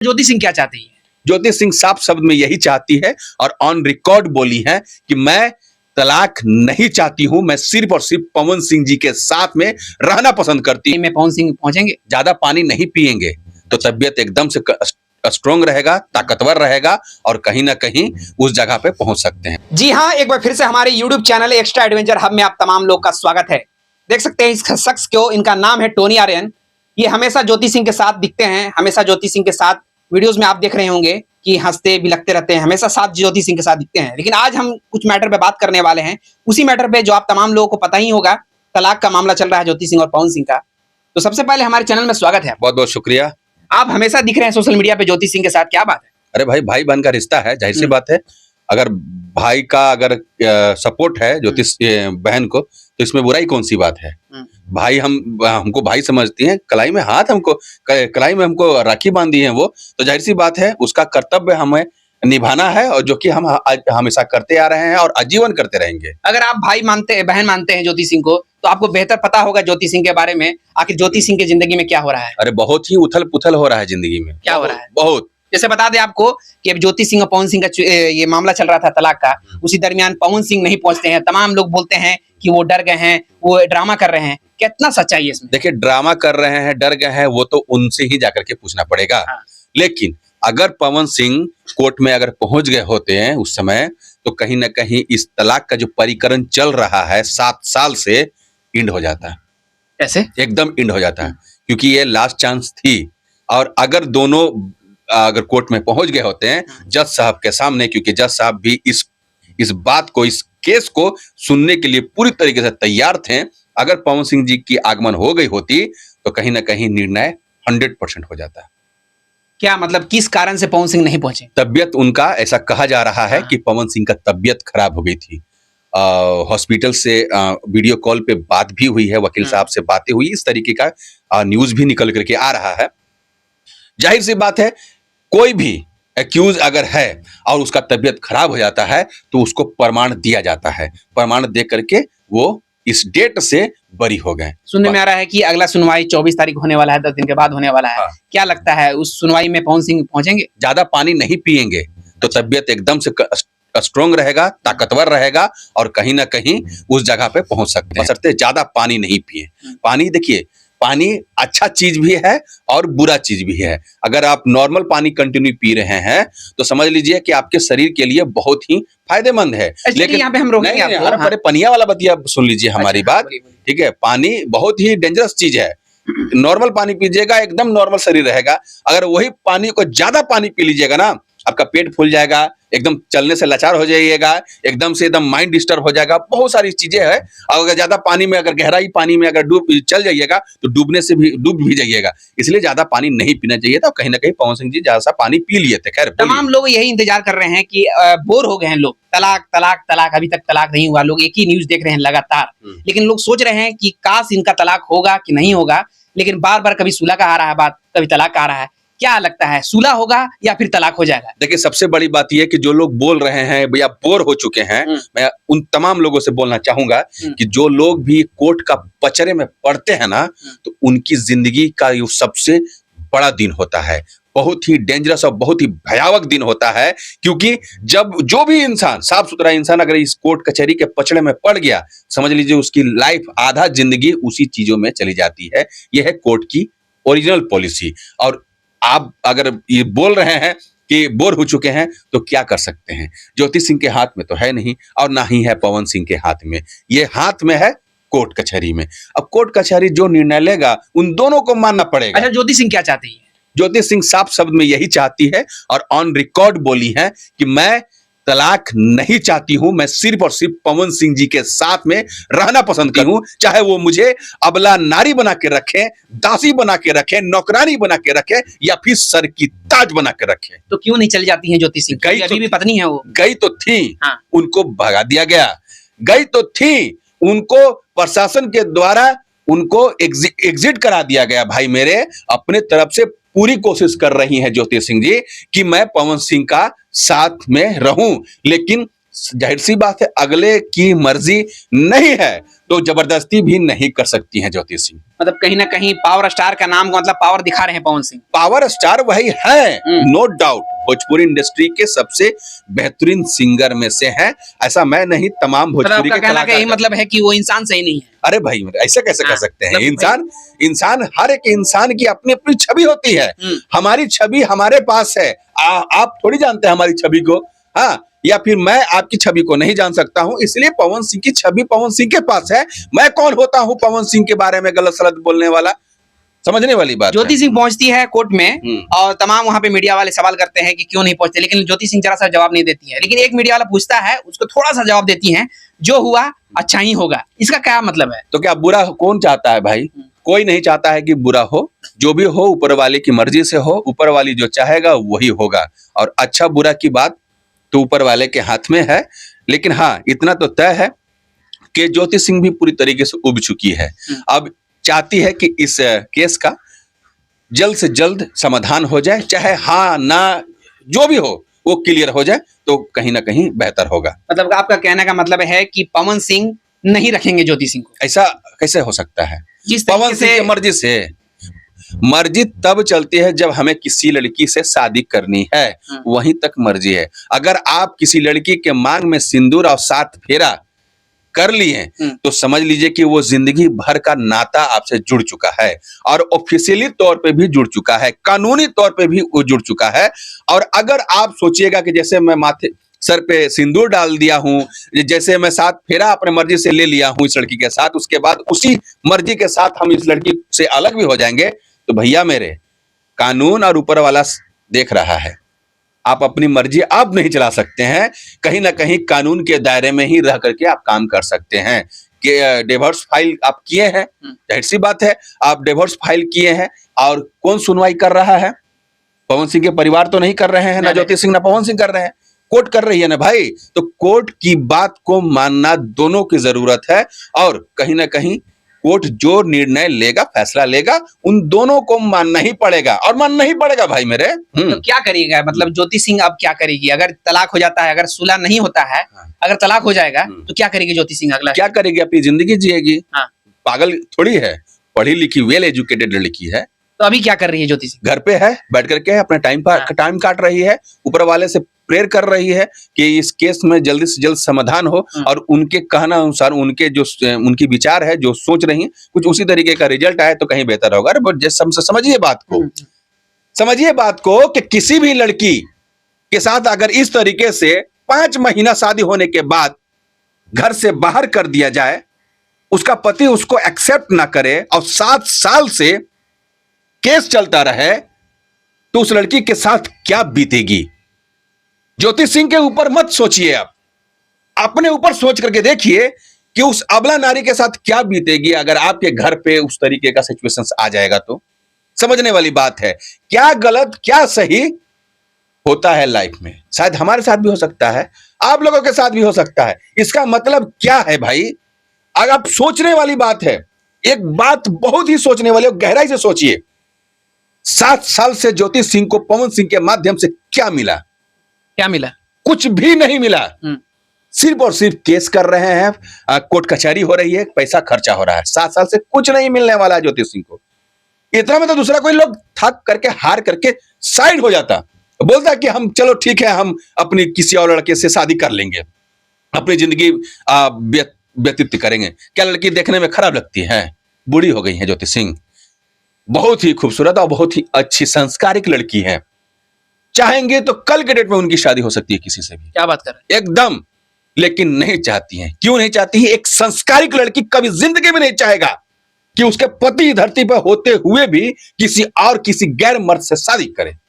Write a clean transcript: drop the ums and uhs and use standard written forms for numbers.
ज्योति सिंह क्या चाहती है? ज्योति सिंह साफ शब्द में यही चाहती है और ऑन रिकॉर्ड बोली है कि मैं तलाक नहीं चाहती हूं, मैं सिर्फ और सिर्फ पवन सिंह जी के साथ में रहना पसंद करती हूं। में पवन सिंह पहुंचेंगे? ज्यादा पानी नहीं पिएंगे तो तबीयत एकदम से स्ट्रोंग रहेगा, ताकतवर रहेगा और कहीं ना कहीं उस जगह पे पहुंच सकते हैं। जी हाँ, एक बार फिर से हमारे YouTube channel extra adventure hub में आप तमाम लोग का स्वागत है। देख सकते हैं इस शख्स को, इनका नाम है टोनी आर्यन। ये हमेशा ज्योति सिंह के साथ दिखते हैं, हमेशा ज्योति सिंह के साथ वीडियोस में आप देख रहे होंगे कि हंसते बिलखते रहते हैं, हमेशा साथ ज्योति सिंह के साथ दिखते हैं। लेकिन आज हम कुछ मैटर पे बात करने वाले हैं, उसी मैटर पे जो आप तमाम लोगों को पता ही होगा। तलाक का मामला चल रहा है ज्योति सिंह और पवन सिंह का। तो सबसे पहले हमारे चैनल में स्वागत है। बहुत बहुत शुक्रिया। आप हमेशा दिख रहे हैं सोशल मीडिया पे ज्योति सिंह के साथ, क्या बात है? अरे भाई, भाई बहन का रिश्ता है, जाहिर सी बात है। अगर भाई का अगर सपोर्ट है ज्योति बहन को तो इसमें बुराई कौन सी बात है। भाई हमको भाई समझती हैं, कलाई में हाथ हमको कलाई में हमको राखी बांधी है वो, तो जाहिर सी बात है उसका कर्तव्य हमें निभाना है और जो कि हम हमेशा करते आ रहे हैं और आजीवन करते रहेंगे। अगर आप भाई मानते हैं, बहन मानते हैं ज्योति सिंह को, तो आपको बेहतर पता होगा ज्योति सिंह के बारे में। आखिर ज्योति सिंह की जिंदगी में क्या हो रहा है? अरे बहुत ही उथल पुथल हो रहा है जिंदगी में। क्या हो रहा है? बहुत। जैसे बता दें आपको कि अब ज्योति सिंह और पवन सिंह का ये मामला चल रहा था तलाक का, उसी दरमियान पवन सिंह नहीं पहुंचते हैं। तमाम लोग बोलते हैं कि वो डर गए हैं, वो ड्रामा कर रहे हैं। कितना सच्चाई है इसमें? देखिए, ड्रामा कर रहे हैं, डर गए हैं, वो तो उनसे ही जाकर के पूछना पड़ेगा। लेकिन अगर पवन सिंह कोर्ट में अगर पहुंच गए होते हैं उस समय, तो कहीं ना कहीं इस तलाक का जो परिकरण चल रहा है 7 साल से इंड हो जाता है। कैसे? एकदम इंड हो जाता है, क्योंकि ये लास्ट चांस थी। और अगर दोनों अगर कोर्ट में पहुंच गए होते हैं जज साहब के सामने, क्योंकि जज साहब भी इस बात को, इस केस को सुनने के लिए पूरी तरीके से तैयार थे। अगर पवन सिंह जी की आगमन हो गई होती तो कहीं ना कहीं निर्णय 100% हो जाता है। क्या मतलब, किस कारण से पवन सिंह नहीं पहुंचे? तबियत उनका, ऐसा कहा जा रहा है कि पवन सिंह का तबियत खराब हो गई थी। हॉस्पिटल से वीडियो कॉल पे बात भी हुई है, वकील साहब से बातें हुई, इस तरीके का न्यूज भी निकल करके आ रहा है। जाहिर सी बात है, कोई भी एक्यूज अगर है और उसका तबियत खराब हो जाता है तो उसको प्रमाण दिया जाता है। प्रमाण दे करके वो इस डेट से बरी हो गए। सुनने में आ रहा है कि अगला सुनवाई 24 तारीख होने वाला है, 10 दिन के बाद होने वाला है। क्या लगता है उस सुनवाई में पवन सिंह पहुंचेंगे? ज्यादा पानी नहीं पिएंगे तो तबियत एकदम से स्ट्रोंग रहेगा, ताकतवर रहेगा और कहीं ना कहीं उस जगह पे पहुंच सकते हैं। बशर्ते ज्यादा पानी नहीं पिए। पानी, देखिए, पानी अच्छा चीज भी है और बुरा चीज भी है। अगर आप नॉर्मल पानी कंटिन्यू पी रहे हैं तो समझ लीजिए कि आपके शरीर के लिए बहुत ही फायदेमंद है। लेकिन यहाँ पे हम रोकेंगे आपको। अरे पनिया वाला बतिया सुन लीजिए हमारी बात, ठीक है। पानी बहुत ही डेंजरस चीज है। नॉर्मल पानी पीजिएगा, एकदम नॉर्मल शरीर रहेगा। अगर वही पानी को ज्यादा पानी पी लीजिएगा ना, आपका पेट फूल जाएगा, एकदम चलने से लाचार हो जाइएगा, एकदम से एकदम माइंड डिस्टर्ब हो जाएगा, बहुत सारी चीजें हैं। अगर ज्यादा पानी में, अगर गहराई पानी में अगर चल जाइएगा तो डूबने से भी डूब भी जाइएगा। इसलिए ज्यादा पानी नहीं पीना चाहिए था। कहीं ना कहीं पवन सिंह जी ज्यादा सा पानी पी लिए थे। खैर, तमाम लोग यही इंतजार कर रहे हैं कि बोर हो गए हैं लोग, तलाक तलाक तलाक, अभी तक तलाक नहीं हुआ। लोग एक ही न्यूज देख रहे हैं लगातार, लेकिन लोग सोच रहे हैं कि काश इनका तलाक होगा कि नहीं होगा। लेकिन बार बार कभी सुलह का आ रहा है बात, कभी तलाक का आ रहा है। क्या लगता है, सुलह होगा या फिर तलाक हो जाएगा? देखिए, सबसे बड़ी बात यह है कि जो लोग बोल रहे हैं भैया बोर हो चुके हैं, मैं उन तमाम लोगों से बोलना चाहूंगा कि जो लोग भी कोर्ट का पचड़े में पड़ते हैं ना, तो उनकी जिंदगी का ये सबसे बड़ा दिन होता है। बहुत ही डेंजरस और बहुत ही भयावह दिन होता है, क्योंकि जब जो भी इंसान, साफ सुथरा इंसान अगर इस कोर्ट कचहरी के पचड़े में पड़ गया, समझ लीजिए उसकी लाइफ, आधा जिंदगी उसी चीजों में चली जाती है। यह है कोर्ट की ओरिजिनल पॉलिसी। और आप अगर ये बोल रहे हैं कि बोर हो चुके हैं तो क्या कर सकते हैं? ज्योति सिंह के हाथ में तो है नहीं और ना ही है पवन सिंह के हाथ में। ये हाथ में है कोर्ट कचहरी में। अब कोर्ट कचहरी जो निर्णय लेगा उन दोनों को मानना पड़ेगा। अच्छा, ज्योति सिंह क्या चाहती है? ज्योति सिंह साफ शब्द में यही चाहती है और ऑन रिकॉर्ड बोली है कि मैं तलाक नहीं चाहती हूं, मैं सिर्फ और सिर्फ पवन सिंह जी के साथ में रहना पसंद करूं। चाहे वो मुझे अबला नारी बना के रखे, दासी बना के रखे, नौकरानी बना के रखे या फिर सर की ताज बना के रखे। तो क्यों नहीं चली जाती हैं ज्योति सिंह? गई अभी भी पत्नी है वो। गई तो थी, उनको भगा दिया गया। गई तो थी, उनको प्रशासन के द्वारा उनको एग्जिट करा दिया गया। भाई मेरे, अपने तरफ से पूरी कोशिश कर रही हैं ज्योति सिंह जी कि मैं पवन सिंह का साथ में रहूं, लेकिन जाहिर सी बात है, अगले की मर्जी नहीं है तो जबरदस्ती भी नहीं कर सकती हैं ज्योति सिंह। मतलब कहीं ना कहीं पावर स्टार का नाम मतलब पावर दिखा रहे हैं पवन सिंह। पावर स्टार वही है, नो डाउट, भोजपुरी इंडस्ट्री के सबसे बेहतरीन सिंगर में से हैं। ऐसा मैं नहीं, तमाम मतलब भोजपुरी आपका के कहना का यही कलाकार। मतलब है कि वो इंसान सही नहीं है। अरे भाई, ऐसे कैसे हाँ, कह सकते हैं? मतलब इंसान हर एक इंसान की अपनी अपनी छवि होती है। हमारी छवि हमारे पास है, आप थोड़ी जानते हैं हमारी छवि को। हाँ, या फिर मैं आपकी छवि को नहीं जान सकता हूं, इसलिए पवन सिंह की छवि पवन सिंह के पास है। मैं कौन होता हूं पवन सिंह के बारे में गलत सलत बोलने वाला? समझने वाली बात ज्योति सिंह पहुंचती है कोर्ट में और तमाम वहां पे मीडिया वाले सवाल करते हैं कि क्यों नहीं पहुंचते, लेकिन ज्योति सिंह जरा सा जवाब नहीं देती है। लेकिन एक मीडिया वाला पूछता है, उसको थोड़ा सा जवाब देती है, जो हुआ अच्छा ही होगा। इसका क्या मतलब है? तो क्या बुरा कौन चाहता है भाई? कोई नहीं चाहता है कि बुरा हो। जो भी हो ऊपर वाले की मर्जी से हो, ऊपर वाली जो चाहेगा वही होगा। और अच्छा बुरा की बात तो ऊपर वाले के हाथ में है। लेकिन हाँ, इतना तो तय है कि ज्योति सिंह भी पूरी तरीके से उब चुकी है। अब चाहती है कि इस केस का जल्द से जल्द समाधान हो जाए, चाहे हाँ ना जो भी हो वो क्लियर हो जाए तो कहीं ना कहीं बेहतर होगा। मतलब आपका कहने का मतलब है कि पवन सिंह नहीं रखेंगे ज्योति सिंह को? ऐसा कैसे हो सकता है? जिस पवन सिंह की मर्जी से मर्जी तब चलती है जब हमें किसी लड़की से शादी करनी है, वहीं तक मर्जी है। अगर आप किसी लड़की के मांग में सिंदूर और 7 फेरा कर लिए तो समझ लीजिए कि वो जिंदगी भर का नाता आपसे जुड़ चुका है और ऑफिशियली तौर पे भी जुड़ चुका है, कानूनी तौर पे भी वो जुड़ चुका है। और अगर आप सोचिएगा कि जैसे मैं माथे सर पे सिंदूर डाल दिया हूं, जैसे मैं 7 फेरा अपने मर्जी से ले लिया हूं इस लड़की के साथ, उसके बाद उसी मर्जी के साथ हम इस लड़की से अलग भी हो जाएंगे, तो भैया मेरे, कानून और ऊपर वाला देख रहा है। आप अपनी मर्जी आप नहीं चला सकते हैं। कहीं ना कहीं कानून के दायरे में ही रह करके आप काम कर सकते हैं। कि डिवोर्स फाइल आप किए हैं, जाहिर सी बात है आप डिवोर्स फाइल किए हैं, और कौन सुनवाई कर रहा है? पवन सिंह के परिवार तो नहीं कर रहे हैं, ना ज्योति सिंह ना पवन सिंह कर रहे हैं, कोर्ट कर रही है ना भाई। तो कोर्ट की बात को मानना दोनों की जरूरत है, और कहीं ना कहीं कोर्ट जो निर्णय लेगा, फैसला लेगा, उन दोनों को मानना ही पड़ेगा, और मानना ही पड़ेगा भाई मेरे। तो क्या करिएगा? मतलब ज्योति सिंह अब क्या करेगी अगर तलाक हो जाता है, अगर सुलह नहीं होता है, अगर तलाक हो जाएगा तो क्या करेगी ज्योति सिंह? अगला क्या करेगी? अपनी जिंदगी जिएगी। हाँ। पागल थोड़ी है, पढ़ी लिखी वेल एजुकेटेड लड़की है। तो अभी क्या कर रही है ज्योति सिंह? घर पे है, बैठ करके अपना टाइम काट रही है, ऊपर वाले से प्रेयर कर रही है कि इस केस में जल्दी से जल्द समाधान हो, और उनके कहना अनुसार उनके जो उनकी विचार है, जो सोच रही है, कुछ उसी तरीके का रिजल्ट आए तो कहीं बेहतर होगा। बट समझिए बात को, समझिए बात को कि किसी भी लड़की के साथ अगर इस तरीके से 5 महीना शादी होने के बाद घर से बाहर कर दिया जाए, उसका पति उसको एक्सेप्ट ना करे और 7 साल से केस चलता रहे, तो उस लड़की के साथ क्या बीतेगी? ज्योति सिंह के ऊपर मत सोचिए, आप अपने ऊपर सोच करके देखिए कि उस अबला नारी के साथ क्या बीतेगी अगर आपके घर पे उस तरीके का सिचुएशन आ जाएगा। तो समझने वाली बात है, क्या गलत क्या सही होता है लाइफ में। शायद हमारे साथ भी हो सकता है, आप लोगों के साथ भी हो सकता है। इसका मतलब क्या है भाई? अगर आप सोचने वाली बात है, एक बात बहुत ही सोचने वाली, गहराई से सोचिए। 7 साल से ज्योति सिंह को पवन सिंह के माध्यम से क्या मिला? क्या मिला? कुछ भी नहीं मिला। सिर्फ और सिर्फ केस कर रहे हैं, कोर्ट कचहरी हो रही है, पैसा खर्चा हो रहा है। 7 साल से कुछ नहीं मिलने वाला है ज्योति सिंह को। इतना में तो दूसरा कोई लोग थक करके हार करके साइड हो जाता, बोलता कि हम चलो ठीक है, हम अपनी किसी और लड़के से शादी कर लेंगे, अपनी जिंदगी व्यतीत करेंगे। क्या लड़की देखने में खराब लगती है? बूढ़ी हो गई है ज्योति सिंह, बहुत ही खूबसूरत और बहुत ही अच्छी संस्कारिक लड़की है। चाहेंगे तो कल के डेट में उनकी शादी हो सकती है किसी से भी। क्या बात कर रहे हैं? एकदम। लेकिन नहीं चाहती हैं। क्यों नहीं चाहती है? एक संस्कारिक लड़की कभी जिंदगी में नहीं चाहेगा कि उसके पति धरती पर होते हुए भी किसी गैर मर्द से शादी करे।